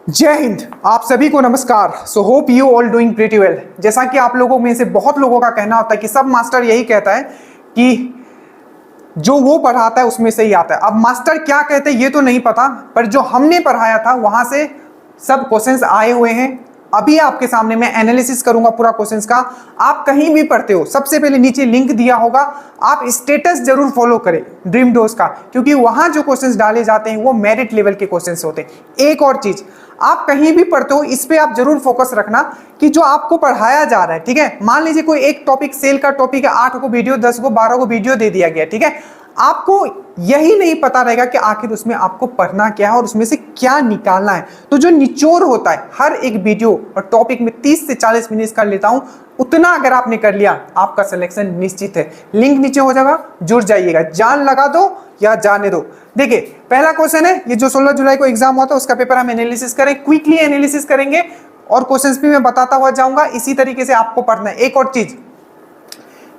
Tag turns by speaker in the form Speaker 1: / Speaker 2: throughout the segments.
Speaker 1: जय हिंद। आप सभी को नमस्कार। So hope you all doing pretty well. जैसा कि आप लोगों में से बहुत लोगों का कहना होता है कि सब मास्टर यही कहता है कि जो वो पढ़ाता है उसमें से ही आता है। अब मास्टर क्या कहते हैं ये तो नहीं पता, पर जो हमने पढ़ाया था वहां से सब क्वेश्चंस आए हुए हैं। अभी आपके सामने मैं एनालिसिस करूंगा पूरा क्वेश्चंस का। आप कहीं भी पढ़ते हो, सबसे पहले नीचे लिंक दिया होगा, आप स्टेटस जरूर फॉलो करें ड्रीम डोज का, क्योंकि वहां जो क्वेश्चंस डाले जाते हैं वो मेरिट लेवल के क्वेश्चंस होते हैं। एक और चीज, आप कहीं भी पढ़ते हो इस पे आप जरूर फोकस रखना कि जो आपको पढ़ाया जा रहा है, ठीक है। मान लीजिए कोई एक टॉपिक सेल का टॉपिक है, 8 को वीडियो, 10 को 12 को वीडियो दे दिया गया, ठीक है। आपको यही नहीं पता रहेगा कि आखिर उसमें आपको पढ़ना क्या है और उसमें से क्या निकालना है। तो जो निचोड़ होता है हर एक वीडियो और टॉपिक में 30 से 40 मिनट कर लेता हूं, उतना अगर आपने कर लिया आपका सिलेक्शन निश्चित है। लिंक नीचे हो जाएगा, जुड़ जाइएगा। जान लगा दो या जाने दो। देखिए पहला क्वेश्चन है, ये जो 16 जुलाई को एग्जाम हुआ था उसका पेपर हम एनालिसिस करें, क्विकली एनालिसिस करेंगे और क्वेश्चंस भी मैं बताता हुआ जाऊंगा। इसी तरीके से आपको पढ़ना है। एक और चीज,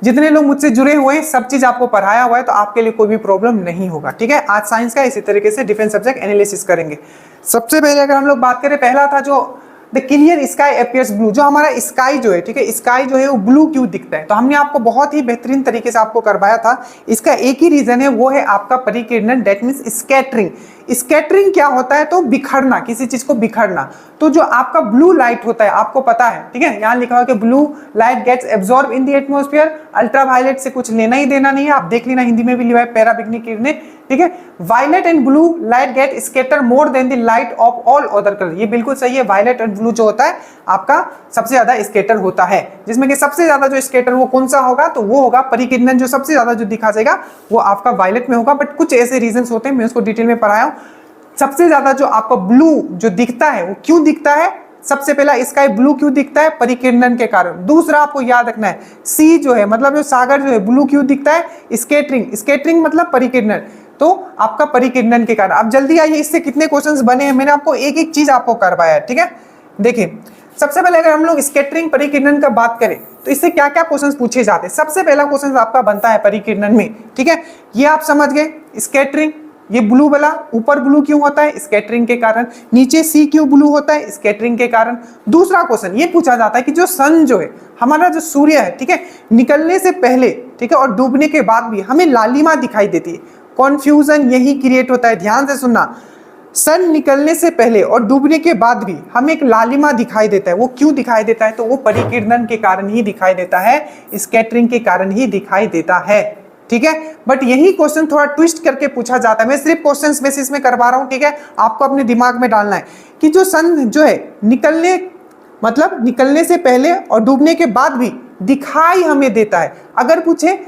Speaker 1: जितने लोग मुझसे जुड़े हुए हैं सब चीज आपको पढ़ाया हुआ है, तो आपके लिए कोई भी प्रॉब्लम नहीं होगा, ठीक है। आज साइंस का इसी तरीके से डिफरेंट सब्जेक्ट एनालिसिस करेंगे। सबसे पहले अगर हम लोग बात करें, पहला था जो the clear sky appears blue. जो हमारा स्काई जो है, ठीक है, स्काई जो है वो ब्लू क्यों दिखता है, तो हमने आपको बहुत ही बेहतरीन तरीके से आपको करवाया था। इसका एक ही रीजन है, वो है आपका परिकिरणन, दैट मींस स्कैटरिंग। स्कैटरिंग क्या होता है, तो बिखरना, किसी चीज को बिखरना। तो जो आपका ब्लू लाइट होता है आपको पता है, ठीक है, यहाँ लिखा हुआ कि blue light gets absorb in the atmosphere. Ultraviolet से कुछ लेना ही देना नहीं है, आप देख लेना, हिंदी में भी लिखा है पैराबिग्निक किरणें, ठीक है। Violet and blue light get scatter more than the light of all other colour. ये बिल्कुल सही है। वायलेट एंड ब्लू जो होता है आपका सबसे ज्यादा स्कैटर होता है, जिसमें कि सबसे ज्यादा जो स्कैटर वो कौन सा होगा, तो वो होगा परिकिरणन। जो सबसे ज्यादा जो दिखा जाएगा वो आपका वायलेट में होगा, बट कुछ ऐसे रीजंस होते हैं, मैं उसको डिटेल में पढ़ाया हूं। सबसे ज्यादा जो आपका ब्लू जो दिखता है वो क्यों दिखता है, सबसे पहला स्काई ब्लू क्यों दिखता है, परिकिरणन के कारण। दूसरा आपको याद रखना है, सी जो है मतलब जो सागर जो है ब्लू क्यों दिखता है, स्कैटरिंग। स्कैटरिंग मतलब परिकिरणन, तो आपका परिकिरणन के कारण। अब जल्दी आइए, इससे कितने क्वेश्चंस बने हैं, मैंने आपको एक एक चीज आपको करवाया है, ठीक है। देखिए सबसे पहले अगर हम लोग स्कैटरिंग परिकिरणन का बात करें तो इससे क्या क्या क्वेश्चंस पूछे जाते हैं। सबसे पहला क्वेश्चन आपका बनता है परिकिरणन में, ठीक है। ये आप समझ गए, स्कैटरिंग, ये ब्लू वाला ऊपर ब्लू क्यों होता है, स्कैटरिंग के कारण। नीचे सी क्यों ब्लू होता है, स्कैटरिंग के कारण। दूसरा क्वेश्चन ये पूछा जाता है कि जो सन जो है हमारा, जो सूर्य है, ठीक है, निकलने से पहले, ठीक है, और डूबने के बाद भी हमें लालिमा दिखाई देती है। कॉन्फ्यूजन यही क्रिएट होता है, ध्यान से सुनना। सन निकलने से पहले और डूबने के बाद भी हमें एक लालिमा दिखाई देता है। वो क्यों दिखाई देता है, तो वो परिकिरणन के कारण ही दिखाई देता है, स्कैटरिंग के कारण ही दिखाई देता है, ठीक है। बट यही क्वेश्चन थोड़ा ट्विस्ट करके पूछा जाता है। मैं सिर्फ क्वेश्चंस बेसिस में करवा रहा हूं, ठीक है। आपको अपने दिमाग में डालना है कि जो सन जो है निकलने मतलब निकलने से पहले और डूबने के बाद भी दिखाई हमें देता है। अगर पूछे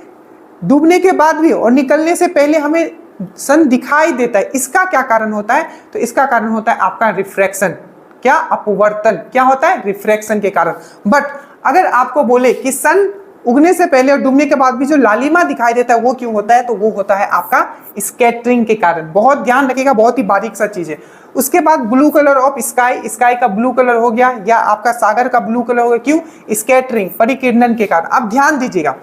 Speaker 1: डूबने के बाद भी और निकलने से पहले हमें सन दिखाई देता है, इसका क्या कारण होता है, तो इसका कारण होता है आपका रिफ्रैक्शन। क्या, अपवर्तन। क्या होता है, रिफ्रैक्शन के कारण। बट अगर आपको बोले कि सन उगने से पहले और डूबने के बाद भी जो लालिमा दिखाई देता है वो क्यों होता है, तो वो होता है आपका स्कैटरिंग के कारण। बहुत ध्यान रखिएगा, बहुत ही बारीक सा चीज है। उसके बाद blue colour of sky, sky का ब्लू कलर हो गया या आपका सागर का ब्लू कलर हो गया, क्यों, स्कैटरिंग, परिकिरणन के कारण। अब ध्यान दीजिएगा,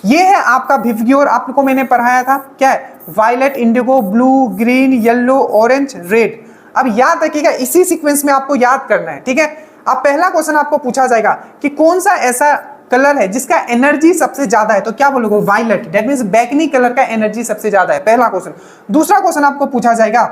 Speaker 1: ये है आपका विवग्योर, आपको मैंने पढ़ाया था, क्या है, violet, indigo, blue, green, yellow, orange, red. अब याद रखिएगा, इसी सीक्वेंस में आपको याद करना है, ठीक है। अब पहला क्वेश्चन आपको पूछा जाएगा कि कौन सा ऐसा कलर है जिसका एनर्जी सबसे ज्यादा है, तो क्या बोलोगे, वायलेट, दैट मींस बैगनी कलर का एनर्जी सबसे ज्यादा है, पहला क्वेश्चन। दूसरा क्वेश्चन आपको पूछा जाएगा,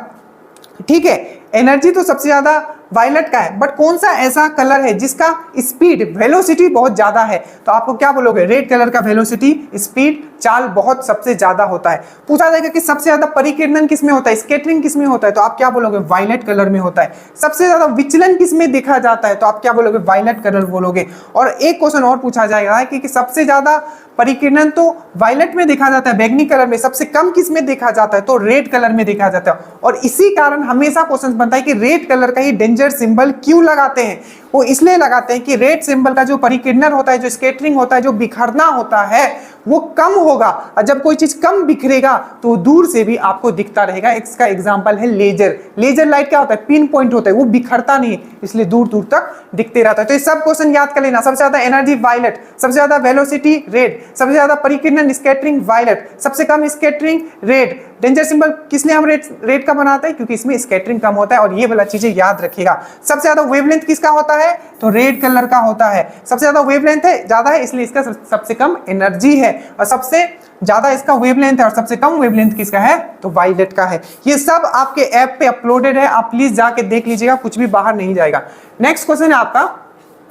Speaker 1: ठीक है, एनर्जी तो सबसे ज्यादा वायलेट का है, बट कौन सा ऐसा कलर है जिसका स्पीड, वेलोसिटी बहुत ज्यादा है, तो आपको क्या बोलोगे, रेड कलर का वेलोसिटी, स्पीड, चाल बहुत सबसे ज्यादा होता है। पूछा जाएगा कि सबसे ज्यादा परिकिरणन किसमें होता है, स्कैटरिंग किसमें होता है, तो आप क्या बोलोगे, वायलेट कलर में होता है। सबसे ज्यादा विचलन किसमें देखा जाता है, तो आप क्या बोलोगे, वायलेट कलर बोलोगे। और एक क्वेश्चन और पूछा जाएगा कि सबसे ज्यादा परिकिरणन तो वायलेट में देखा जाता है, बैगनी कलर में, सबसे कम किस में देखा जाता है, तो रेड कलर में देखा जाता है। और इसी कारण हमेशा क्वेश्चन बनता है कि रेड कलर का ही डेंजर सिंबल क्यों लगाते हैं। वो इसलिए लगाते हैं कि रेड सिंबल का जो परिकिरणन होता है, जो स्कैटरिंग होता है, जो बिखरना होता है वो कम होगा। और जब कोई चीज कम बिखरेगा तो दूर से भी आपको दिखता रहेगा। इसका एग्जांपल है लेजर। लेजर लाइट क्या होता है, पिन पॉइंट होता है, वो बिखरता नहीं, इसलिए दूर दूर तक दिखते रहता है। तो ये सब क्वेश्चन याद कर लेना। सबसे ज्यादा एनर्जी वायलेट, सबसे ज्यादा वेलोसिटी रेड, सबसे ज्यादा परिकिरणन स्कैटरिंग वायलेट, सबसे कम स्कैटरिंग रेड। डेंजर सिंबल किस लिए हम रेड का बनाते हैं, क्योंकि इसमें स्कैटरिंग कम होता है। और ये वाला चीजें याद रखिएगा। सबसे ज्यादा वेवलेंथ किसका होता है, तो रेड कलर का होता है। सबसे ज्यादा वेवलेंथ है, ज्यादा है, इसलिए इसका सबसे कम एनर्जी है। और सबसे ज्यादा इसका वेवलेंथ है और सबसे कम वेवलेंथ किसका है, तो वायलेट का है। ये सब आपके ऐप पे अपलोडेड है, आप प्लीज जाके देख लीजिएगा, कुछ भी बाहर नहीं जाएगा। नेक्स्ट क्वेश्चन है आपका।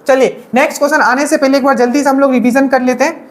Speaker 1: चलिए नेक्स्ट क्वेश्चन आने से पहले एक बार जल्दी से हम लोग रिवीजन कर लेते हैं।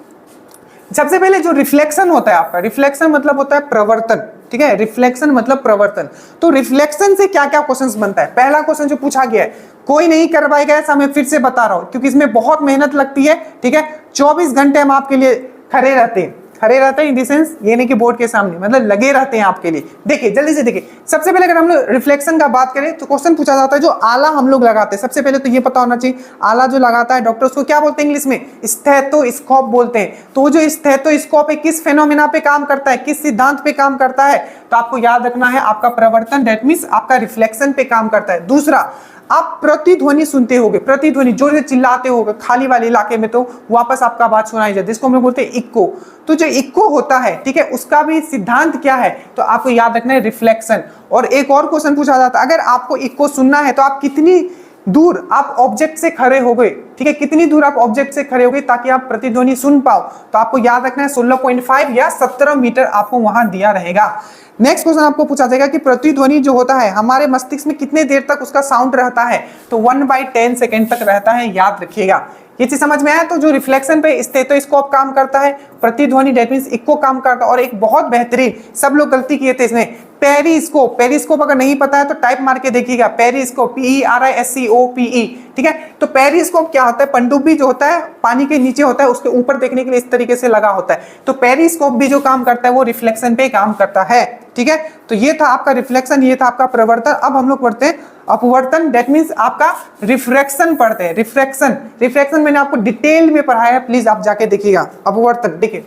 Speaker 1: सबसे पहले जो रिफ्लेक्शन होता है आपका, रिफ्लेक्शन मतलब होता है प्रवर्तन, ठीक है, रिफ्लेक्शन मतलब प्रवर्तन। तो रिफ्लेक्शन से क्या क्या क्वेश्चंस बनता है। पहला क्वेश्चन जो पूछा गया है, कोई नहीं कर पाएगा ऐसा, मैं फिर से बता रहा हूं, क्योंकि इसमें बहुत मेहनत लगती है, ठीक है। 24 घंटे हम आपके लिए खड़े रहते हैं, खड़े रहते हैं इन द सेंस ये नहीं कि बोर्ड के सामने, मतलब लगे रहते हैं आपके लिए। देखिए जल्दी से देखिए, सबसे पहले अगर हम लोग रिफ्लेक्शन का बात करें तो क्वेश्चन पूछा जाता है जो आला हम लोग लगाते हैं। सबसे पहले तो ये पता होना चाहिए, आला जो लगाता है डॉक्टर उसको क्या बोलते हैं इंग्लिश में, स्टेथोस्कोप बोलते हैं। तो जो स्टेथोस्कोप है किस फेनोमेना पे काम करता है, किस सिद्धांत पे काम करता है, तो आपको याद रखना है आपका प्रवर्तन, दैट मींस आपका रिफ्लेक्शन पे काम करता है। दूसरा, आप प्रतिध्वनि सुनते होगे, प्रतिध्वनि जोर से चिल्लाते होगे खाली वाले इलाके में तो वापस आपका बात सुनाई जाती है, जिसको हम लोग बोलते हैं इक्को। तो जो इक्को होता है, ठीक है, उसका भी सिद्धांत क्या है, तो आपको याद रखना है रिफ्लेक्शन। और एक और क्वेश्चन पूछा जाता है, अगर आपको इक्को सुनना है तो आप कितनी दूर आप ऑब्जेक्ट से खड़े हो गए, ठीक है, कितनी दूर आप ऑब्जेक्ट से खड़े हो गए ताकि आप प्रतिध्वनि सुन पाओ, तो आपको याद रखना है 16.5 या 17 मीटर आपको वहां दिया रहेगा। नेक्स्ट क्वेश्चन आपको पूछा जाएगा कि प्रतिध्वनि जो होता है हमारे मस्तिष्क में कितने देर तक उसका साउंड रहता है, तो 1/10 सेकेंड तक रहता है, याद रखिएगा। ये चीज समझ में आया। तो जो रिफ्लेक्शन पे स्टेथोस्कोप काम करता है, प्रतिध्वनि दैट मींस इक्को काम करता है, और एक बहुत बेहतरीन, सब लोग गलती किए थे इसमें, पेरिस्कोप। पेरिस्कोप अगर नहीं पता है तो टाइप मार के देखिएगा, पेरिस्कोप, PERISCOPE, ठीक है। तो पेरिस्कोप क्या होता है, पनडुब्बी जो होता है पानी के नीचे होता है, उसके ऊपर देखने के लिए इस तरीके से लगा होता है। तो पेरिस्कोप भी जो काम करता है वो रिफ्लेक्शन पे काम करता है, ठीक है। तो ये था आपका रिफ्लेक्शन, ये था आपका प्रवर्तन। अब हम लोग पढ़ते हैं अपवर्तन, दैट मींस आपका रिफ्रैक्शन पढ़ते हैं। रिफ्रैक्शन, रिफ्रैक्शन मैंने आपको डिटेल में पढ़ाया है, प्लीज आप जाके देखिएगा। अपवर्तन देखिए,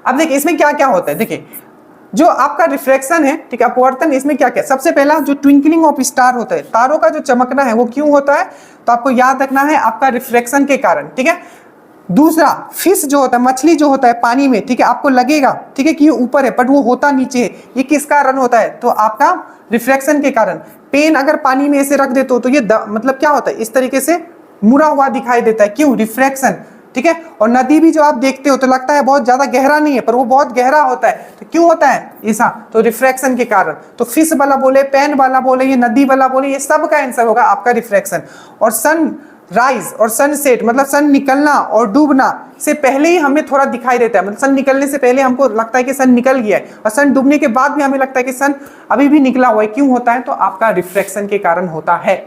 Speaker 1: अब देखिए इसमें क्या क्या होता है। देखिए जो आपका रिफ्रैक्शन है, ठीक है, अपवर्तन, इसमें क्या क्या, सबसे पहला जो ट्विंकलिंग ऑफ स्टार होता है, तारों का जो चमकना है वो क्यों होता है, तो आपको याद रखना है आपका रिफ्रैक्शन के कारण, ठीक है। दूसरा, फिश जो होता है, मछली जो होता है पानी में, ठीक है, आपको लगेगा, ठीक है, कि ये ऊपर है बट वो होता नीचे है, ये किस कारण होता है, तो आपका रिफ्रैक्शन के कारण। पेन अगर पानी में ऐसे रख देते हो तो ये मतलब क्या होता है, इस तरीके से मुड़ा हुआ दिखाई देता है, क्यों, रिफ्रैक्शन, ठीक है। और नदी भी जो आप देखते हो तो लगता है बहुत ज्यादा गहरा नहीं है पर वो बहुत गहरा होता है, तो क्यों होता है ऐसा, तो रिफ्रैक्शन के कारण। तो फिश वाला बोले, पेन वाला बोले, ये नदी वाला बोले, ये सब का आंसर होगा आपका रिफ्रैक्शन। और सन राइज और सनसेट मतलब सन निकलना और डूबना से पहले ही हमें थोड़ा दिखाई देता है, मतलब सन निकलने से पहले हमको लगता है कि सन निकल गया है, और सन डूबने के बाद भी हमें लगता है कि सन अभी भी निकला हुआ है, क्यों होता है, तो आपका रिफ्रैक्शन के कारण होता है,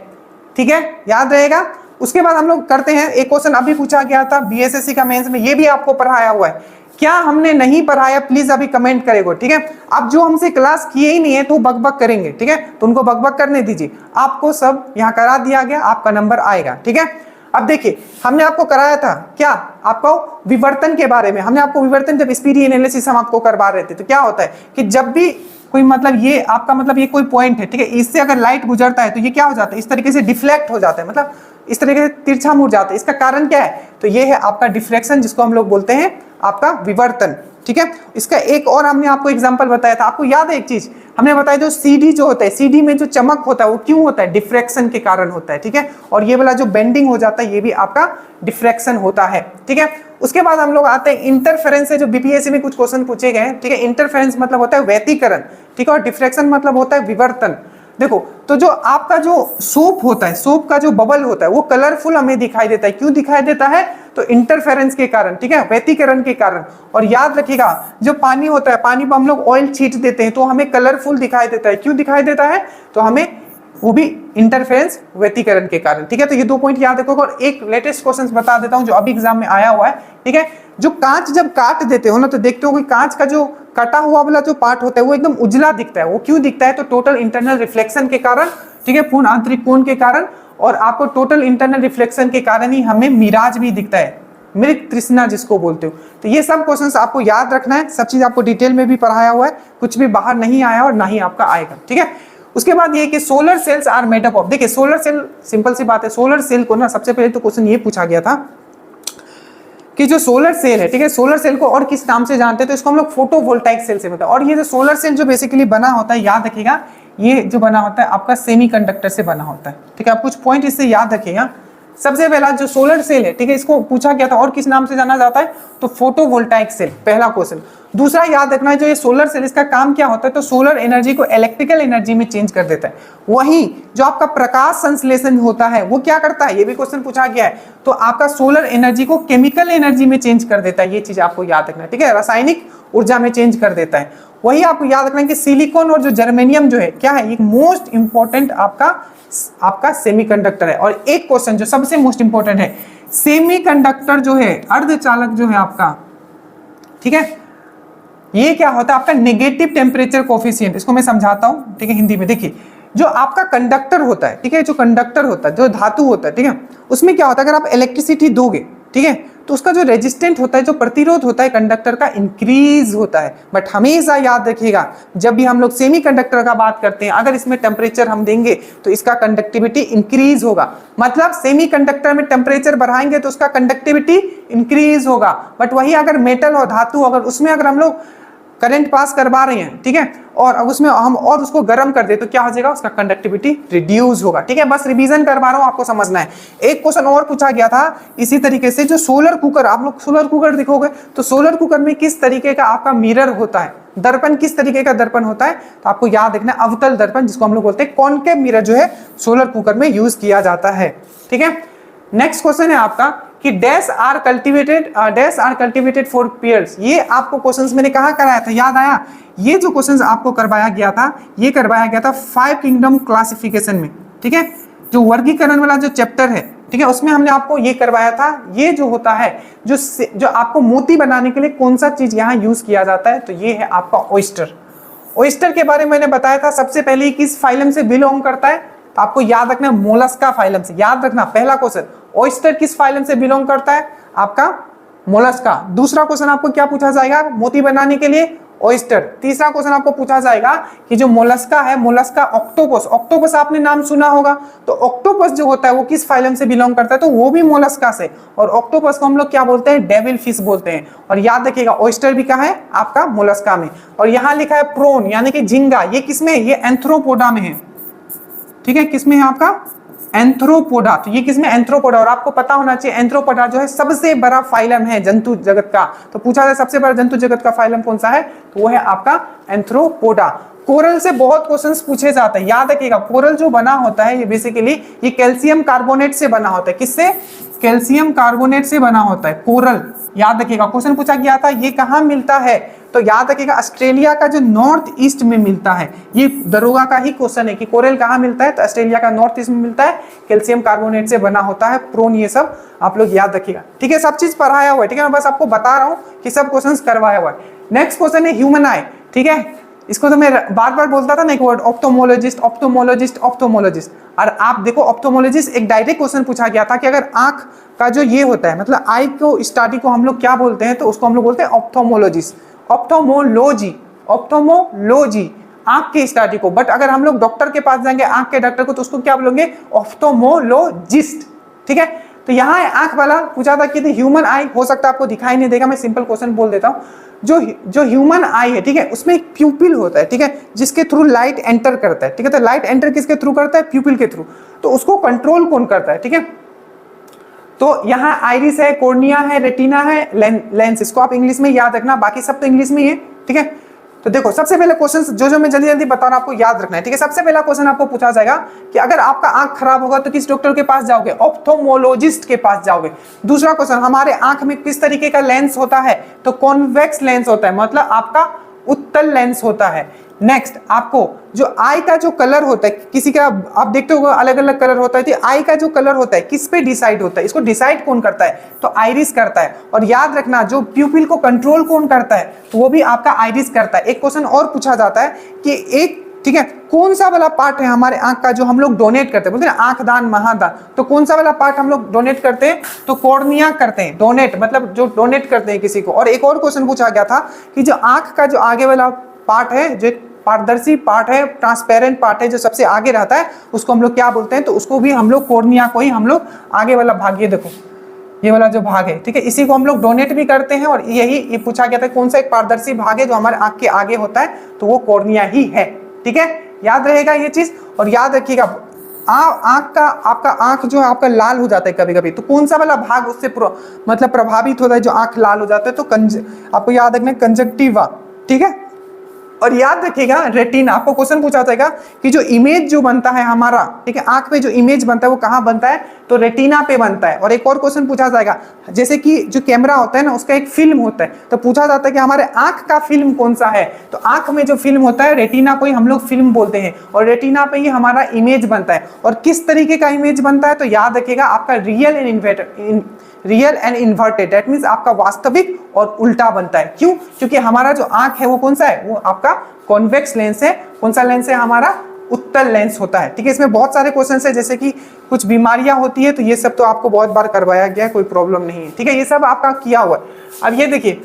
Speaker 1: ठीक है, याद रहेगा। उसके बाद हम लोग करते हैं एक क्वेश्चन अभी पूछा गया था बीएसएससी का मेंस में, ये भी आपको पढ़ाया हुआ है, क्या हमने नहीं पढ़ाया प्लीज अभी कमेंट करेगा, ठीक है। अब जो हमसे क्लास किए ही नहीं है तो बकबक करेंगे, ठीक है, तो उनको बकबक करने दीजिए, आपको सब यहाँ करा दिया गया, आपका नंबर आएगा, ठीक है। अब देखिए हमने आपको कराया था क्या, आपको विवर्तन के बारे में, हमने आपको विवर्तन, जब स्पीड एनालिसिस हम आपको करवा रहे थे तो क्या होता है कि जब भी कोई मतलब ये आपका मतलब ये कोई पॉइंट है, ठीक है, इससे अगर लाइट गुजरता है तो ये क्या हो जाता है, इस तरीके से डिफ्लेक्ट हो जाता है, मतलब इस तरीके से तिरछा मुड़ जाता है। इसका कारण क्या है, तो ये है आपका डिफ्लेक्शन, जिसको हम लोग बोलते हैं आपका विवर्तन, ठीक है। इसका एक और हमने आपको एग्जांपल बताया था, आपको याद है एक चीज हमने बताया, जो सीडी जो होता है, सीडी में जो चमक होता है वो क्यों होता है, डिफ्रैक्शन के कारण होता है, ठीक है। और ये वाला जो बेंडिंग हो जाता है ये भी आपका डिफ्रैक्शन होता है, ठीक है। उसके बाद हम लोग आते हैं इंटरफेरेंस से, जो बीपीएससी में कुछ क्वेश्चन पूछे गए हैं, ठीक है। इंटरफेरेंस मतलब होता है व्यतिकरण, ठीक है, और डिफ्रैक्शन मतलब होता है विवर्तन। देखो तो जो आपका जो सोप होता है, सोप का जो बबल होता है वो कलरफुल हमें दिखाई देता है, क्यों दिखाई देता है, तो इंटरफेरेंस के कारण, ठीक है, व्यतिकरण के कारण। और याद रखिएगा जो पानी होता है, पानी पर हम लोग ऑयल छींट देते हैं तो हमें कलरफुल दिखाई देता है, क्यों दिखाई देता है, तो हमें वो भी इंटरफेरेंस व्यतिकरण के कारण, ठीक है। तो ये 2 पॉइंट याद रखोगे। और एक लेटेस्ट क्वेश्चन बता देता हूं जो अभी एग्जाम में आया हुआ है, ठीक है। जो कांच जब काट देते हो ना तो देखते हो कि कांच का जो कटा हुआ वाला जो पार्ट होता है वो एकदम उजला दिखता है, वो क्यों दिखता है, तो टोटल इंटरनल रिफ्लेक्शन के कारण, ठीक है, पूर्ण आंतरिक कोण के कारण। और आपको टोटल इंटरनल रिफ्लेक्शन के कारण ही हमें मिराज भी दिखता है, मृग तृष्णा जिसको बोलते हो। तो ये सब क्वेश्चंस आपको याद रखना है, सब चीज आपको डिटेल में भी पढ़ाया हुआ है, कुछ भी बाहर नहीं आया और ना ही आपका आएगा, ठीक है। उसके बाद ये कि solar cells are made up of, देखिए सोलर सेल, सिंपल सी बात है, सोलर सेल को ना सबसे पहले तो क्वेश्चन ये पूछा गया था कि जो सोलर सेल है, ठीक है, सोलर सेल को और किस नाम से जानते हैं, तो इसको हम लोग फोटोवोल्टाइक सेल से बताते हैं। और ये जो सोलर सेल जो बेसिकली बना होता है, याद रखिएगा, ये जो बना होता है आपका सेमीकंडक्टर से बना होता है, ठीक है। आप कुछ पॉइंट इससे याद रखिएगा। सबसे पहला जो सोलर सेल है, ठीक है, इसको पूछा गया था और किस नाम से जाना जाता है, तो फोटोवोल्टाइक सेल, पहला क्वेश्चन। दूसरा याद रखना है, जो ये सोलर सेल, इसका काम क्या होता है, तो सोलर एनर्जी को इलेक्ट्रिकल एनर्जी में चेंज कर देता है। वहीं जो आपका प्रकाश संश्लेषण होता है वो क्या करता है, ये भी क्वेश्चन पूछा गया है, तो आपका सोलर एनर्जी को केमिकल एनर्जी में चेंज कर देता है। ये चीज आपको याद रखना है, ठीक है, रासायनिक ऊर्जा में चेंज कर देता है। वही आपको याद रखना है कि सिलिकॉन और जो जर्मेनियम जो है क्या है, एक मोस्ट इंपॉर्टेंट आपका सेमीकंडक्टर है। और एक क्वेश्चन जो सबसे मोस्ट इंपॉर्टेंट है, सेमीकंडक्टर जो है, अर्धचालक जो है आपका, ठीक है, ये क्या होता है, आपका नेगेटिव टेम्परेचर कोफिशिएंट। इसको मैं समझाता हूं, ठीक है, हिंदी में। देखिए जो आपका कंडक्टर होता है, ठीक है, जो कंडक्टर होता है, जो धातु होता है, ठीक है, उसमें क्या होता है, अगर आप इलेक्ट्रिसिटी दोगे, ठीक है, तो उसका जो रेजिस्टेंट होता है, जो प्रतिरोध होता है कंडक्टर का, इंक्रीज होता है। बट हमेशा याद रखिएगा, जब भी हम लोग सेमीकंडक्टर का बात करते हैं, अगर इसमें टेम्परेचर हम देंगे तो इसका कंडक्टिविटी इंक्रीज होगा। मतलब सेमीकंडक्टर में टेम्परेचर बढ़ाएंगे तो उसका कंडक्टिविटी इंक्रीज होगा। बट वही अगर मेटल और धातु, अगर उसमें अगर हम लोग करंट पास करवा रहे हैं, ठीक है, और अब उसमें हम और उसको गर्म कर दे तो क्या हो जाएगा, उसका कंडक्टिविटी रिड्यूस होगा, ठीक है। बस रिवीजन करवा रहा हूं, आपको समझना है। एक क्वेश्चन और पूछा गया था इसी तरीके से, जो सोलर कुकर, आप लोग सोलर कुकर देखोगे तो सोलर कुकर में किस तरीके का आपका मिरर होता है, दर्पण किस तरीके का दर्पण होता है, तो आपको याद रखना है अवतल दर्पण, जिसको हम लोग बोलते हैं कॉनकेव मिरर, जो है सोलर कुकर में यूज किया जाता है, ठीक है। नेक्स्ट क्वेश्चन है आपका कि dash are cultivated for pears. ये आपको क्वेश्चंस मैंने कहा कराया था, याद आया? ये जो क्वेश्चंस आपको करवाया गया था, ये करवाया गया था 5 किंगडम क्लासिफिकेशन में, ठीक है, जो वर्गीकरण वाला जो चैप्टर है, ठीक है, उसमें हमने आपको ये करवाया था। ये जो होता है, जो आपको मोती बनाने के लिए कौन सा चीज यहाँ यूज किया जाता है, तो ये है आपका ऑयस्टर। ऑयस्टर के बारे में मैंने बताया था, सबसे पहले किस फाइलम से बिलोंग करता है, तो आपको याद रखना मोलस्का फाइलम से। याद रखना पहला क्वेश्चन, ऑयस्टर किस फाइलम से बिलोंग करता है, आपका मोलस्का। दूसरा क्वेश्चन आपको क्या पूछा जाएगा, मोती बनाने के लिए ऑयस्टर। तीसरा क्वेश्चन आपको पूछा जाएगा कि जो मोलस्का है, मोलस्का ऑक्टोपस, ऑक्टोपस आपने नाम सुना होगा, तो ऑक्टोपस जो होता है वो किस फाइलम से बिलोंग करता है, तो वो भी मोलस्का से। और ऑक्टोपस को हम लोग क्या बोलते हैं, डेविल फिश बोलते हैं। और याद रखिएगा ऑयस्टर भी कहाँ है, आपका मोलस्का में। और यहाँ लिखा है प्रोन यानी कि झींगा, ये किसमें, ये एंथ्रोपोडा में है, ठीक है, किसमें है आपका, एंथ्रोपोडा। तो ये किसमें, एंथ्रोपोडा। और आपको पता होना चाहिए एंथ्रोपोडा जो है सबसे बड़ा फाइलम है जंतु जगत का। तो पूछा जाए सबसे बड़ा जंतु जगत का फाइलम कौन सा है, तो वो है आपका एंथ्रोपोडा। कोरल से बहुत क्वेश्चंस पूछे जाते हैं, याद रखिएगा। कोरल जो बना होता है ये बेसिकली ये कैल्शियम कार्बोनेट से बना होता है। किससे, कैल्शियम कार्बोनेट से बना होता है कोरल। याद रखिएगा, क्वेश्चन पूछा गया था ये कहाँ मिलता है, तो याद रखिएगा ऑस्ट्रेलिया का जो नॉर्थ ईस्ट में मिलता है। ये दरोगा का ही क्वेश्चन है कि कोरल कहाँ मिलता है, तो ऑस्ट्रेलिया का नॉर्थ ईस्ट में मिलता है, कैल्शियम कार्बोनेट से बना होता है, प्रोन, ये सब आप लोग याद रखिएगा, ठीक है। सब चीज पढ़ाया हुआ है, ठीक है, मैं बस आपको बता रहा हूँ कि सब क्वेश्चन करवाया हुआ है। नेक्स्ट क्वेश्चन है ह्यूमन आई, ठीक है। इसको तो मैं बार बार बोलता था ना एक वर्ड, ऑप्थोमोलॉजिस्ट ऑप्थोमोलॉजिस्ट ऑप्थोमोलॉजिस्ट। और आप देखो ऑप्थोमोलॉजिस्ट एक डायरेक्ट क्वेश्चन पूछा गया था कि अगर आंख का जो ये होता है, मतलब आई को स्टडी को हम लोग क्या बोलते हैं, तो उसको हम लोग बोलते हैं ऑप्थोमोलॉजिस्ट, ऑप्थोमोलॉजी, ऑप्थोमोलॉजी, आंख की स्टडी को। बट अगर हम लोग डॉक्टर के पास जाएंगे, आंख के डॉक्टर को, तो उसको क्या बोलेंगे, ऑप्थोमोलॉजिस्ट, ठीक है। तो यहाँ आंख वाला पूछा था कि ह्यूमन आई, हो सकता है आपको दिखाई नहीं देगा, मैं सिंपल क्वेश्चन बोल देता हूँ। जो ह्यूमन आई है, ठीक है, उसमें एक प्यूपिल होता है, ठीक है, जिसके थ्रू लाइट एंटर करता है, ठीक है। तो लाइट एंटर किसके थ्रू करता है, प्यूपिल के थ्रू। तो उसको कंट्रोल कौन करता है, ठीक है। तो यहाँ आइरिस है, कॉर्निया है, रेटिना है, लेंस, इसको आप इंग्लिश में याद रखना, बाकी सब तो इंग्लिश में ही है, ठीक है। तो देखो सबसे पहले क्वेश्चन जो मैं जल्दी जल्दी बता रहा हूं, आपको याद रखना है, ठीक है। सबसे पहला क्वेश्चन आपको पूछा जाएगा कि अगर आपका आंख खराब होगा तो किस डॉक्टर के पास जाओगे, ऑप्थोमोलॉजिस्ट के पास जाओगे। दूसरा क्वेश्चन, हमारे आंख में किस तरीके का लेंस होता है, तो कॉन्वेक्स लेंस होता है, मतलब आपका उत्तल लेंस होता है। नेक्स्ट, आपको जो आई का जो कलर होता है, किसी का आप देखते हो अलग अलग कलर होता है, तो आई का जो कलर होता है किस पे डिसाइड होता है, इसको डिसाइड कौन करता है, तो आइरिस करता है। और याद रखना जो प्यूपिल को कंट्रोल कौन करता है, तो वो भी आपका आइरिस करता है। एक क्वेश्चन और पूछा जाता है कि एक ठीक है। कौन सा वाला पार्ट है हमारे आंख का जो हम लोग डोनेट करते हैं, बोलते हैं ना आंख दान महादान, तो कौन सा वाला पार्ट हम लोग डोनेट करते हैं, तो कॉर्निया करते हैं, डोनेट मतलब जो डोनेट करते हैं किसी को। और एक और क्वेश्चन पूछा गया था कि जो आंख का जो आगे वाला पार्ट है, जो पारदर्शी पार्ट है, ट्रांसपेरेंट पार्ट है, जो सबसे आगे रहता है, उसको हम लोग क्या बोलते हैं, तो उसको भी हम लोग कॉर्निया को ही हम लोग आगे वाला भाग, ये देखो ये वाला जो भाग है, ठीक है, इसी को हम लोग डोनेट भी करते हैं। और ये पूछा गया था कौन सा एक पारदर्शी भाग है जो हमारे आंख के आगे होता है, तो वो कॉर्निया ही है, ठीक है, याद रहेगा ये चीज। और याद रखिएगा आंख का, आपका आंख जो है आपका लाल हो जाता है कभी कभी, तो कौन सा वाला भाग उससे मतलब प्रभावित होता है जो आंख लाल हो जाता है, तो आपको याद रखना कंजक्टिवा, ठीक है। और याद रखिएगा रेटिना, आपको क्वेश्चन पूछा जाएगा कि जो इमेज जो बनता है हमारा, ठीक है, आंख पे जो इमेज बनता है वो कहाँ बनता है, तो रेटिना पे बनता है। और एक और क्वेश्चन पूछा जाएगा, जैसे कि जो कैमरा होता है ना उसका एक फिल्म होता है, तो पूछा जाता है कि हमारे आंख का फिल्म कौन सा है, तो आंख में जो फिल्म होता है रेटिना को ही हम लोग फिल्म बोलते हैं, और रेटिना पे ही हमारा इमेज बनता है। और किस तरीके का इमेज बनता है, तो याद रखिएगा आपका real and inverted, that means आपका वास्तविक और उल्टा बनता है। क्यों? क्योंकि हमारा जो आंख है वो कौन सा है, वो आपका कॉन्वेक्स लेंस है। कौन सा लेंस है हमारा, उत्तल लेंस होता है, ठीक है। इसमें बहुत सारे क्वेश्चन है, जैसे कि कुछ बीमारियां होती है, तो ये सब तो आपको बहुत बार करवाया गया है, कोई प्रॉब्लम नहीं है, ठीक है, ये सब आपका किया हुआ है। अब ये देखिए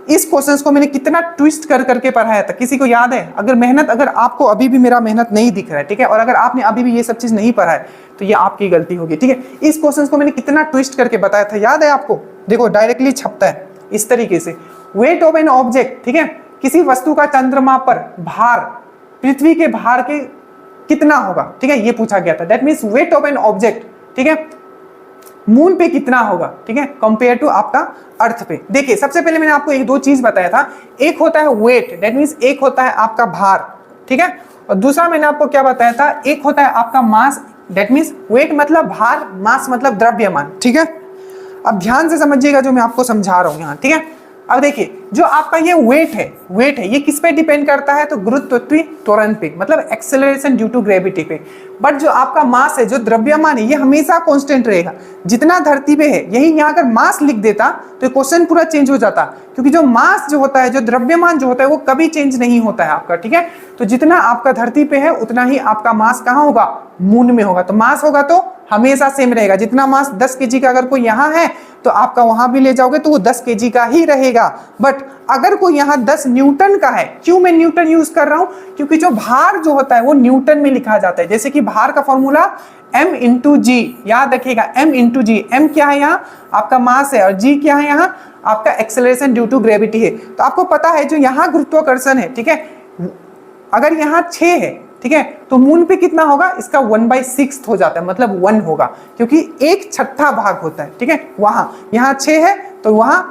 Speaker 1: इस क्वेश्चंस को मैंने कितना ट्विस्ट कर करके पढ़ाया था, किसी को याद है? अगर आपको अभी भी मेरा मेहनत नहीं दिख रहा है, ठीक है, और अगर आपने अभी भी ये सब चीज नहीं पढ़ा है, तो ये आपकी गलती होगी, ठीक है। इस क्वेश्चंस को मैंने कितना ट्विस्ट करके बताया था, याद है आपको? देखो डायरेक्टली छपता है इस तरीके से, वेट ऑफ एन ऑब्जेक्ट, ठीक है, किसी वस्तु का चंद्रमा पर भार पृथ्वी के भार के कितना होगा, ठीक है, ये पूछा गया था। That means weight of an object, ठीक है, मून पे कितना होगा, ठीक है, कंपेयर टू आपका अर्थ पे। देखिए सबसे पहले मैंने आपको एक दो चीज बताया था, एक होता है वेट, दैट मीन्स एक होता है आपका भार, ठीक है, और दूसरा मैंने आपको क्या बताया था, एक होता है आपका मास, दैट मीन्स वेट मतलब भार, मास मतलब द्रव्यमान, ठीक है। अब ध्यान से समझिएगा जो मैं आपको समझा रहा हूं यहाँ, ठीक है। अब देखिए जो आपका ये वेट है ये किस पे डिपेंड करता है, तो गुरुत्वाकर्षण त्वरण पे, मतलब एक्सेलरेशन ड्यू टू ग्रेविटी पे। बट जो आपका मास है, जो द्रव्यमान है, ये हमेशा कांस्टेंट रहेगा, जितना धरती पे है। यही यहाँ अगर मास लिख देता तो क्वेश्चन पूरा चेंज हो जाता, क्योंकि जो मास जो होता है, जो द्रव्यमान जो होता है, वो कभी चेंज नहीं होता है आपका, ठीक है। तो जितना आपका धरती पे है उतना ही आपका मास कहाँ होगा, मून में होगा। तो मास होगा तो हमेशा सेम रहेगा, जितना मास 10 केजी का अगर कोई यहाँ है तो आपका वहां भी ले जाओगे तो वो 10 केजी का ही रहेगा। बट अगर कोई यहाँ 10 न्यूटन का है, क्यों मैं न्यूटन यूज कर रहा हूं, क्योंकि जो भार जो होता है वो न्यूटन में लिखा जाता है। जैसे कि भार का फॉर्मूला m इंटू जी, याद रखिएगा m इंटू जी। m क्या है यहाँ, आपका मास है, और g क्या है यहाँ, आपका एक्सेलरेशन ड्यू टू ग्रेविटी है। तो आपको पता है जो यहाँ गुरुत्वाकर्षण है, ठीक है, अगर यहाँ 6 है, ठीक है, तो मून पे कितना होगा, इसका 1/6 हो जाता है, मतलब 1 होगा, क्योंकि 1/6 भाग होता है, ठीक है। वहां यहाँ 6 है तो वहां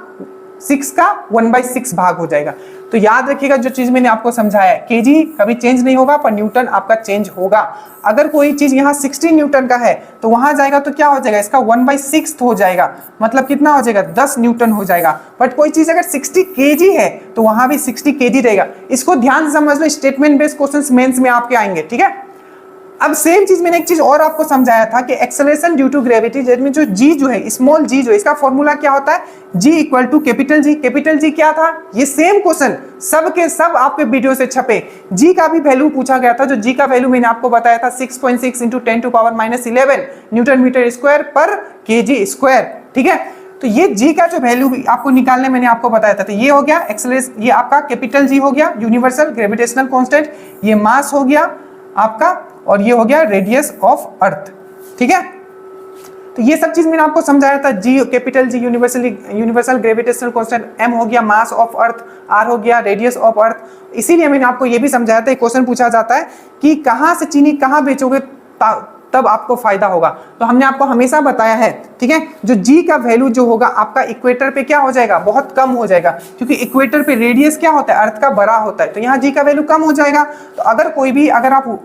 Speaker 1: 6 का 1/6 भाग हो जाएगा। तो याद रखिएगा जो चीज मैंने आपको समझाया है, केजी कभी चेंज नहीं होगा, पर न्यूटन आपका चेंज होगा। अगर कोई चीज यहाँ 60 न्यूटन का है तो वहां जाएगा तो क्या हो जाएगा, इसका 1/6 हो जाएगा, मतलब कितना हो जाएगा, 10 न्यूटन हो जाएगा। बट कोई चीज अगर 60 केजी है तो वहां भी 60 केजी रहेगा। इसको ध्यान से समझ लो, स्टेटमेंट बेस्ड क्वेश्चंस मेंस में आपके आएंगे, ठीक है। अब सेम चीज मैंने एक चीज और आपको समझाया था कि एक्सेलरेशन ड्यू टू ग्रेविटी, जिसमें जो जी जो है, स्मॉल जी जो है, इसका फॉर्मूला क्या होता है, G equal to capital G. Capital G क्या था, ये सेम क्वेश्चन सब के सब आपके वीडियो से छपे। जी का भी वैल्यू पूछा गया था, जो जी का वैल्यू मैंने आपको बताया था 6.6 इंटू 10⁻⁻11 न्यूटन मीटर स्क्वायर पर केजी स्क्वायर, ठीक है। तो ये जी का जो वैल्यू आपको निकालने मैंने आपको बताया था, तो ये हो गया एक्सेलरेशन, ये आपका कैपिटल जी हो गया, यूनिवर्सल ग्रेविटेशनल कांस्टेंट, ये मास हो गया आपका, और ये हो गया रेडियस ऑफ अर्थ, ठीक है। तो ये सब चीज मैंने आपको समझाया था, G capital G universal gravitational constant, M हो गया मास ऑफ अर्थ, आर हो गया रेडियस ऑफ अर्थ। इसीलिए मैंने आपको ये भी समझाया था, क्वेश्चन पूछा जाता है कि कहां से चीनी कहां बेचोगे तब आपको फायदा होगा। तो हमने आपको हमेशा बताया है, ठीक है, जो जी का वैल्यू जो होगा आपका इक्वेटर पे क्या हो जाएगा, बहुत कम हो जाएगा, क्योंकि इक्वेटर पे रेडियस क्या होता है, अर्थ का बड़ा होता है, तो यहाँ जी का वैल्यू कम हो जाएगा। तो अगर कोई भी, अगर आप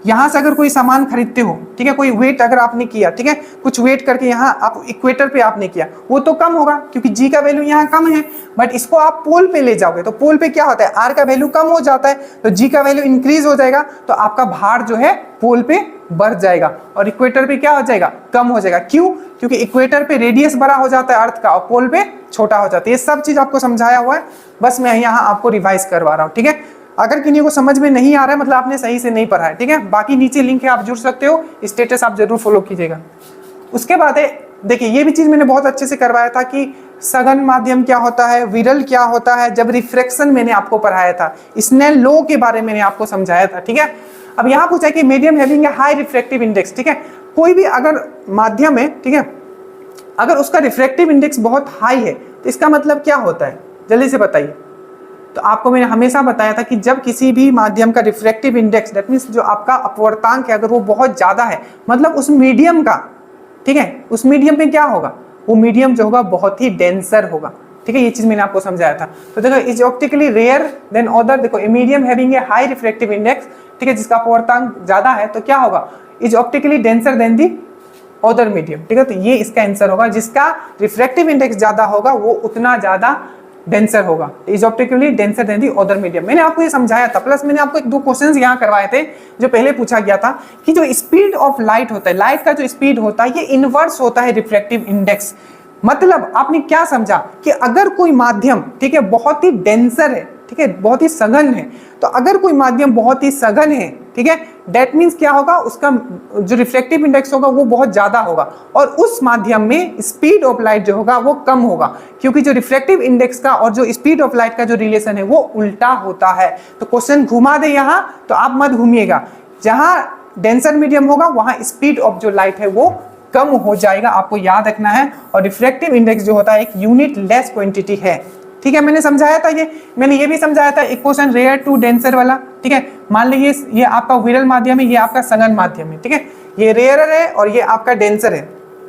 Speaker 1: यहाँ से अगर कोई सामान खरीदते हो, ठीक है, कोई वेट अगर आपने किया, ठीक है, कुछ वेट करके यहाँ आप इक्वेटर पे आपने किया, वो तो कम होगा क्योंकि जी का वैल्यू यहाँ कम है। बट इसको आप पोल पे ले जाओगे तो पोल पे क्या होता है, आर का वैल्यू कम हो जाता है, तो जी का वैल्यू इंक्रीज हो जाएगा, तो आपका भार जो है पोल पे बढ़ जाएगा और इक्वेटर पे क्या हो जाएगा, कम हो जाएगा। क्यों? क्योंकि इक्वेटर पे रेडियस बड़ा हो जाता है अर्थ का और पोल पे छोटा हो जाता है। ये सब चीज आपको समझाया हुआ है, बस मैं यहाँ आपको रिवाइज करवा रहा हूँ, ठीक है। अगर किन्हीं को समझ में नहीं आ रहा है मतलब आपने सही से नहीं पढ़ा है, ठीक है। बाकी नीचे लिंक है, आप जुड़ सकते हो, स्टेटस आप जरूर फॉलो कीजिएगा। उसके बाद है देखिए, ये भी चीज मैंने बहुत अच्छे से करवाया था कि सघन माध्यम क्या होता है, विरल क्या होता है, जब रिफ्रैक्शन मैंने आपको पढ़ाया था, स्नेल लॉ के बारे में मैंने आपको समझाया था, ठीक है। अब यहाँ पूछा है कि medium having a high refractive index, ठीक है। कोई भी अगर माध्यम है, ठीक है, अगर उसका रिफ्रैक्टिव इंडेक्स बहुत हाई है तो इसका मतलब क्या होता है, जल्दी से बताइए। तो आपको मैंने हमेशा बताया था कि जब किसी भी माध्यम का रिफ्रैक्टिव इंडेक्स, दैट मीन्स जो आपका अपवर्तांक है, अगर वो बहुत ज्यादा है, मतलब उस मीडियम का, ठीक है, उस मीडियम में क्या होगा, वो मीडियम जो होगा बहुत ही डेंसर होगा, ठीक है। ये चीज मैंने आपको समझाया था। तो देखो, is optically rare than other, देखो a medium having a high refractive index, ठीक है, जिसका अपवर्तांक ज्यादा है, तो क्या होगा, is optically denser than the other medium, ठीक है। तो ये इसका आंसर होगा, जिसका रिफ्रैक्टिव इंडेक्स ज्यादा होगा वो उतना ज्यादा डेंसर होगा, is optically denser than the other medium. मैंने आपको ये समझाया था, प्लस मैंने आपको एक दो क्वेश्चंस यहाँ करवाए थे जो पहले पूछा गया था कि जो स्पीड ऑफ लाइट होता है, लाइट का जो स्पीड होता है, ये इनवर्स होता है रिफ्रैक्टिव इंडेक्स। मतलब आपने क्या समझा कि अगर कोई माध्यम, ठीक है, बहुत ही डेंसर है, ठीक है, बहुत ही सघन है, तो अगर कोई माध्यम बहुत ही सघन है, ठीक है, दैट मीन्स क्या होगा, उसका जो रिफ्लेक्टिव इंडेक्स होगा वो बहुत ज्यादा होगा, और उस माध्यम में स्पीड ऑफ लाइट जो होगा वो कम होगा, क्योंकि जो रिफ्लेक्टिव इंडेक्स का और जो स्पीड ऑफ लाइट का जो रिलेशन है वो उल्टा होता है। तो क्वेश्चन घुमा दे यहाँ, तो आप मत घूमिएगा, जहां डेंसर मीडियम होगा वहां स्पीड ऑफ जो लाइट है वो कम हो जाएगा, आपको याद रखना है। और रिफ्रैक्टिव इंडेक्स जो होता है एक यूनिट लेस क्वांटिटी है, ठीक है। मैंने समझाया था ये, मैंने ये भी समझाया था एक क्वेश्चन रेयर टू डेंसर वाला, ठीक है। मान लीजिए ये आपका विरल माध्यम है, ये आपका सघन माध्यम है, ठीक है, ये रेयर है और ये आपका डेंसर है,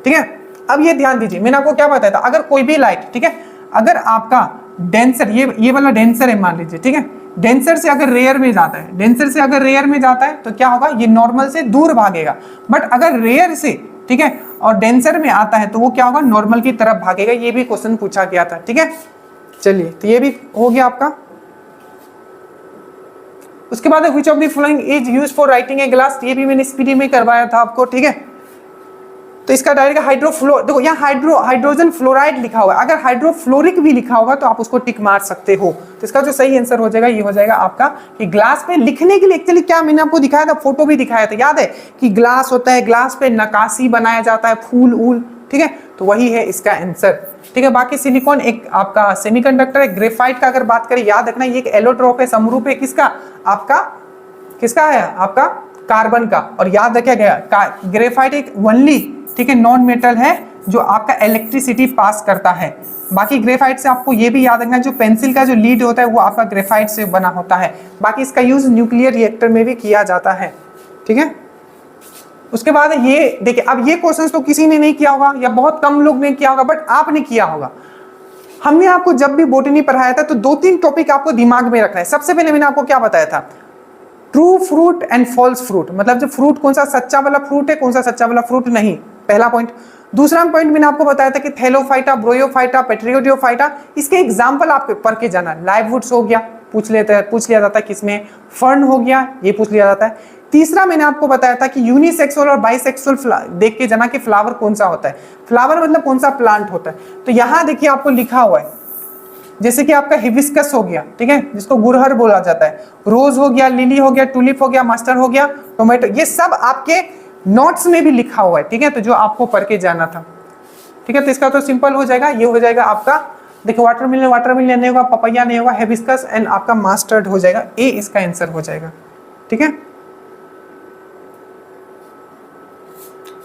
Speaker 1: ठीक है। अब ये ध्यान दीजिए, मैंने आपको क्या बताया था, अगर कोई भी लाइट, ठीक है, अगर आपका डेंसर, ये वाला डेंसर है मान लीजिए, ठीक है, डेंसर से अगर रेयर में जाता है, डेंसर से अगर रेयर में जाता है तो क्या होगा, ये नॉर्मल से दूर भागेगा। बट अगर रेयर से, ठीक है, और डेंसर में आता है तो वो क्या होगा, नॉर्मल की तरफ भागेगा। ये भी क्वेश्चन पूछा गया था, ठीक है। चलिए, तो ये भी हो गया आपका। उसके बाद which of the following is used for writing a glass, ये भी मैंने स्पीडी में करवाया था आपको, ठीक है। तो इसका डायरेक्ट हाइड्रोफ्लो, देखो यहाँ हाइड्रोजन फ्लोराइड लिखा हुआ है, अगर हाइड्रोफ्लोरिक भी लिखा होगा तो आप उसको टिक मार सकते हो। तो इसका जो सही आंसर हो जाएगा ये हो जाएगा आपका कि ग्लास पे लिखने के लिए एक्चुअली क्या मैंने आपको दिखाया था, फोटो भी दिखाया था, याद है कि ग्लास होता है, ग्लास पे नक्काशी बनाया जाता है, फूल ऊल, ठीक है, तो वही है इसका आंसर, ठीक है। बाकी सिलिकॉन एक आपका सेमीकंडक्टर है। ग्रेफाइट का अगर बात करें, याद रखना ये एक एलोट्रोप है, समरूप है किसका, आपका किसका है, आपका कार्बन का। और याद रखा गया ग्रेफाइट एक ओनली, ठीक है, नॉन मेटल है जो आपका इलेक्ट्रिसिटी पास करता है। बाकी ग्रेफाइट से आपको ये भी याद रखना, जो पेंसिल का जो लीड होता है वो आपका ग्रेफाइट से बना होता है। बाकी इसका यूज न्यूक्लियर रिएक्टर में भी किया जाता है, ठीक है। उसके बाद ये देखिए, अब ये क्वेश्चंस तो किसी ने नहीं किया होगा या बहुत कम लोग ने किया होगा, बट आपने किया होगा। हमने आपको जब भी बॉटनी पढ़ाया था तो दो तीन टॉपिक आपको दिमाग में रखना है। सबसे पहले मैंने आपको क्या बताया था, true fruit and false fruit, मतलब जो फ्रूट कौन सा सच्चा वाला फ्रूट है, कौन सा सच्चा वाला फ्रूट नहीं, पहला पॉइंट। दूसरा पॉइंट मैंने आपको बताया था कि थैलोफाइटा, ब्रोयोफाइटा, पेट्रियोडियोफाइटा, इसके एग्जांपल आपको पढ़ के जाना। लाइववुड्स हो गया, पूछ लिया जाता है किसमें, फर्न हो गया, ये पूछ लिया जाता है। तीसरा मैंने आपको बताया था कि यूनिसेक्सुअल और बाइसेक्सुअल देख के जाना कि फ्लावर कौन सा होता है, फ्लावर मतलब कौन सा प्लांट होता है। तो यहाँ देखिए आपको लिखा हुआ है, जैसे कि आपका हिबिस्कस हो गया, ठीक है, जिसको गुड़हल बोला जाता है, रोज हो गया, लिली हो गया, टुलिप हो गया, मस्टर्ड हो गया, टोमेटो, ये सब आपके नोट्स में भी लिखा हुआ है, ठीक है, तो जो आपको पढ़ के जाना था, ठीक है। तो इसका तो सिंपल हो जाएगा, ये हो जाएगा आपका, देखो वाटरमेलन नहीं होगा, पपैया नहीं होगा, हिबिस्कस एंड आपका मस्टर्ड हो जाएगा, ए इसका आंसर हो जाएगा, ठीक है।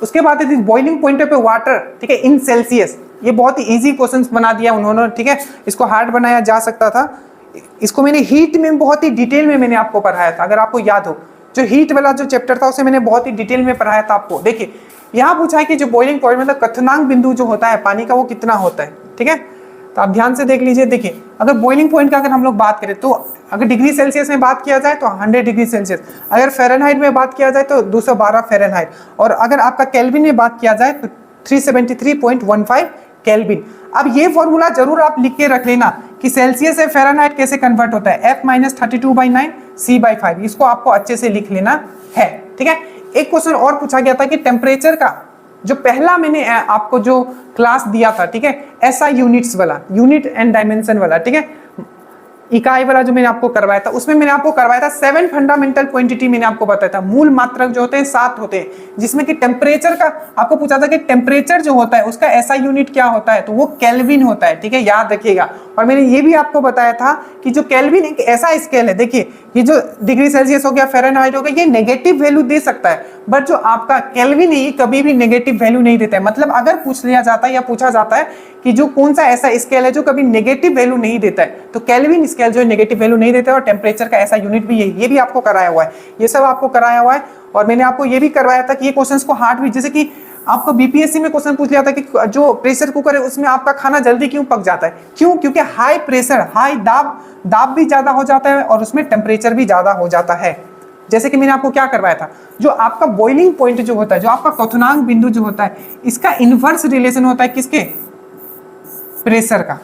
Speaker 1: उसके बाद बॉइलिंग पॉइंट पे वाटर, ठीक है, इन सेल्सियस, ये बहुत ही इजी क्वेश्चंस बना दिया उन्होंने, ठीक है, इसको हार्ड बनाया जा सकता था। इसको मैंने हीट में बहुत ही डिटेल में मैंने आपको पढ़ाया था, अगर आपको याद हो, जो हीट वाला जो चैप्टर था उसे मैंने बहुत ही डिटेल में पढ़ाया था आपको। देखिए यहाँ पूछा है कि जो बॉइलिंग पॉइंट मतलब क्वथनांक बिंदु जो होता है पानी का वो कितना होता है, ठीक है। तो आप ध्यान से देख लीजिए, देखिए अगर बॉइलिंग पॉइंट का अगर हम लोग बात करें तो अगर डिग्री सेल्सियस में बात किया जाए तो 100 डिग्री सेल्सियस, अगर फ़ारेनहाइट में बात किया जाए तो 212 फ़ारेनहाइट, और अगर आपका केल्विन में बात किया जाए तो 373.15 केल्विन। अब ये फॉर्मूला जरूर आप लिख के रख लेना कि सेल्सियस से फ़ारेनहाइट कैसे कन्वर्ट होता है, F-32/9 C/5, इसको आपको अच्छे से लिख लेना है, ठीक है। एक क्वेश्चन और पूछा गया था कि टेम्परेचर का जो पहला मैंने आपको जो क्लास दिया था, ठीक है, ऐसा यूनिट्स वाला, यूनिट एंड डायमेंशन वाला, ठीक है, इकाई वाला जो मैंने आपको करवाया था, उसमें मैंने आपको करवाया था 7 फंडामेंटल क्वांटिटी मैंने आपको बताया था। मूल मात्रक जो होते हैं 7 होते हैं, जिसमें कि टेम्परेचर का आपको पूछा था कि टेम्परेचर जो होता है उसका ऐसा यूनिट क्या होता है, तो वो केल्विन होता है। ठीक है, याद रखिएगा। और मैंने ये भी आपको बताया था कि जो केल्विन एक ऐसा स्केल है, देखिए ये जो डिग्री सेल्सियस हो गया, फ़ारेनहाइट हो गया, ये नेगेटिव वैल्यू दे सकता है, बट जो आपका केल्विन है ये कभी भी नेगेटिव वैल्यू नहीं देता है। मतलब अगर पूछ लिया जाता है या पूछा जाता है कि जो कौन सा ऐसा स्केल है जो कभी नेगेटिव वैल्यू नहीं देता है, तो केल्विन स्केल जो है नेगेटिव वैल्यू नहीं देता है। और टेम्परेचर का ऐसा यूनिट भी है, ये भी आपको कराया हुआ है, ये सब आपको कराया हुआ है। और मैंने आपको ये भी करवाया था कि ये क्वेश्चंस को हार्ड भी, जैसे कि आपको बीपीएससी में क्वेश्चन पूछ लिया था कि जो प्रेशर कुकर है उसमें आपका खाना जल्दी क्यों पक जाता है, क्यों? क्योंकि हाई प्रेशर, हाई दाब भी ज्यादा हो जाता है और उसमें टेम्परेचर भी ज्यादा हो जाता है। जैसे कि मैंने आपको क्या करवाया था, जो आपका बॉइलिंग पॉइंट जो होता है, जो आपका क्वथनांक बिंदु जो होता है, इसका इनवर्स रिलेशन होता है किसके? प्रेशर का।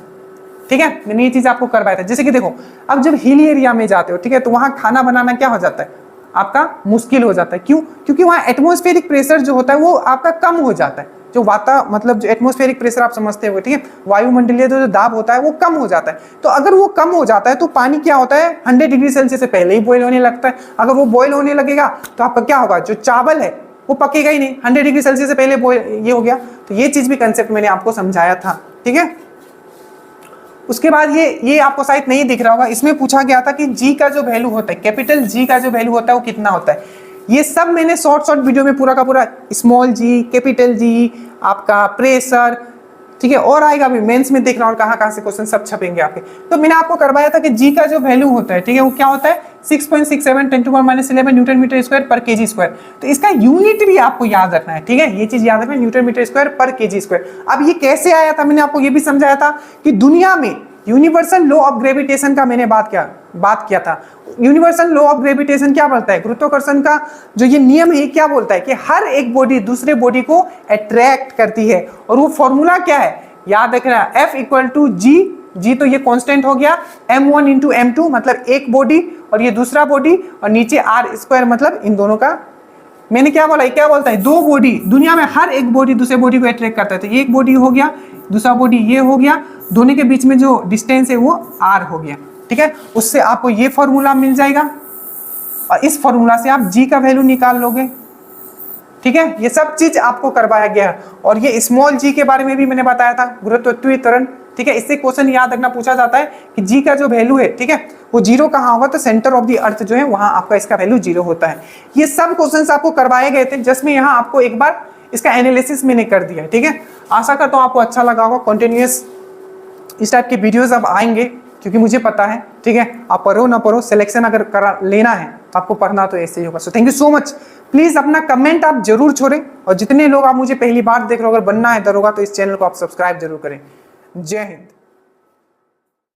Speaker 1: ठीक है, मैंने ये चीज आपको करवाया था। जैसे कि देखो, अब जब हिल एरिया में जाते हो, ठीक है, तो वहां खाना बनाना क्या हो जाता है आपका? मुश्किल हो जाता है। क्यों? क्योंकि वहां एटमॉस्फेरिक प्रेशर जो होता है वो आपका कम हो जाता है। जो मतलब जो एटमॉस्फेरिक प्रेशर आप समझते हो, ठीक है, वायुमंडलीय जो दाब होता है वो कम हो जाता है। तो अगर वो कम हो जाता है तो पानी क्या होता है? 100 डिग्री सेल्सियस से पहले ही बॉयल होने लगता है। अगर वो बॉयल होने लगेगा तो आपका क्या होगा? जो चावल है वो पकेगा ही नहीं, 100 डिग्री सेल्सियस से पहले बॉयल ये हो गया। तो ये चीज भी कंसेप्ट मैंने आपको समझाया था। ठीक है, उसके बाद ये आपको शायद नहीं दिख रहा होगा, इसमें पूछा गया था कि जी का जो वैल्यू होता है, कैपिटल जी का जो वैल्यू होता है वो कितना होता है। ये सब मैंने शॉर्ट वीडियो में पूरा का पूरा, स्मॉल जी, कैपिटल जी, आपका प्रेशर, ठीक है, और आएगा भी मेंस में देख रहा हूँ कहाँ से क्वेश्चन सब छपेंगे आपके। तो मैंने आपको करवाया था कि जी का जो वैल्यू होता है, ठीक है, वो क्या होता है? 6.67 10⁻11 न्यूटन मीटर स्क्वायर पर केजी स्क्वायर। तो इसका यूनिट भी आपको याद रखना है। ठीक है, ये चीज याद रखना, न्यूटन मीटर स्क्वायर पर केजी स्क्वायर। अब ये कैसे आया था, मैंने आपको ये भी समझाया था कि दुनिया में यूनिवर्सल लॉ ऑफ ग्रेविटेशन का मैंने बात किया था। यूनिवर्सल लॉ ऑफ ग्रेविटेशन क्या बोलता है? गुरुत्वाकर्षण का जो ये नियम है क्या बोलता है कि हर एक बॉडी दूसरे बॉडी को अट्रैक्ट करती है। और वो फॉर्मूला क्या है? याद रखना, F इक्वल टू जी तो ये कांस्टेंट हो गया, m1 इंटू m2 मतलब एक बॉडी और ये दूसरा बॉडी, और नीचे r स्क्वायर मतलब इन दोनों का। मैंने क्या बोला, क्या बोलता है? दो बॉडी, दुनिया में हर एक बॉडी दूसरे बॉडी को अट्रैक्ट करता है। तो एक बॉडी हो गया, दूसरा बॉडी ये हो गया, दोनों के बीच में जो डिस्टेंस है वो r हो गया। ठीक है, उससे आपको ये फॉर्मूला मिल जाएगा और इस फॉर्मूला से आप जी का वैल्यू निकाल लोगे। ठीक है, ये सब चीज आपको करवाया गया है। और ये स्मॉल जी के बारे में भी मैंने बताया था, गुरुत्वाकर्षण त्वरण। ठीक है, इससे क्वेश्चन याद रखना पूछा जाता है कि जी का जो वैल्यू है, ठीक है, वो जीरो कहाँ होगा? तो सेंटर ऑफ द अर्थ जो है वहां आपका इसका वैल्यू जीरो होता है। ये सब क्वेश्चंस आपको करवाए गए थे, जिसमें यहाँ आपको एक बार इसका एनालिसिस मैंने कर दिया। ठीक है, आशा करता हूँ आपको अच्छा लगा होगा। कंटिन्यूअस इस टाइप के वीडियोस अब आएंगे, क्योंकि मुझे पता है, ठीक है, आप पढ़ो ना पढ़ो, सिलेक्शन अगर करा लेना है आपको पढ़ना तो ऐसे ही होगा। So thank you so much. Please अपना कमेंट आप जरूर छोड़ें, और जितने लोग आप मुझे पहली बार देख रहे हो, अगर बनना है दरोगा तो इस चैनल को आप सब्सक्राइब जरूर करें। जय हिंद।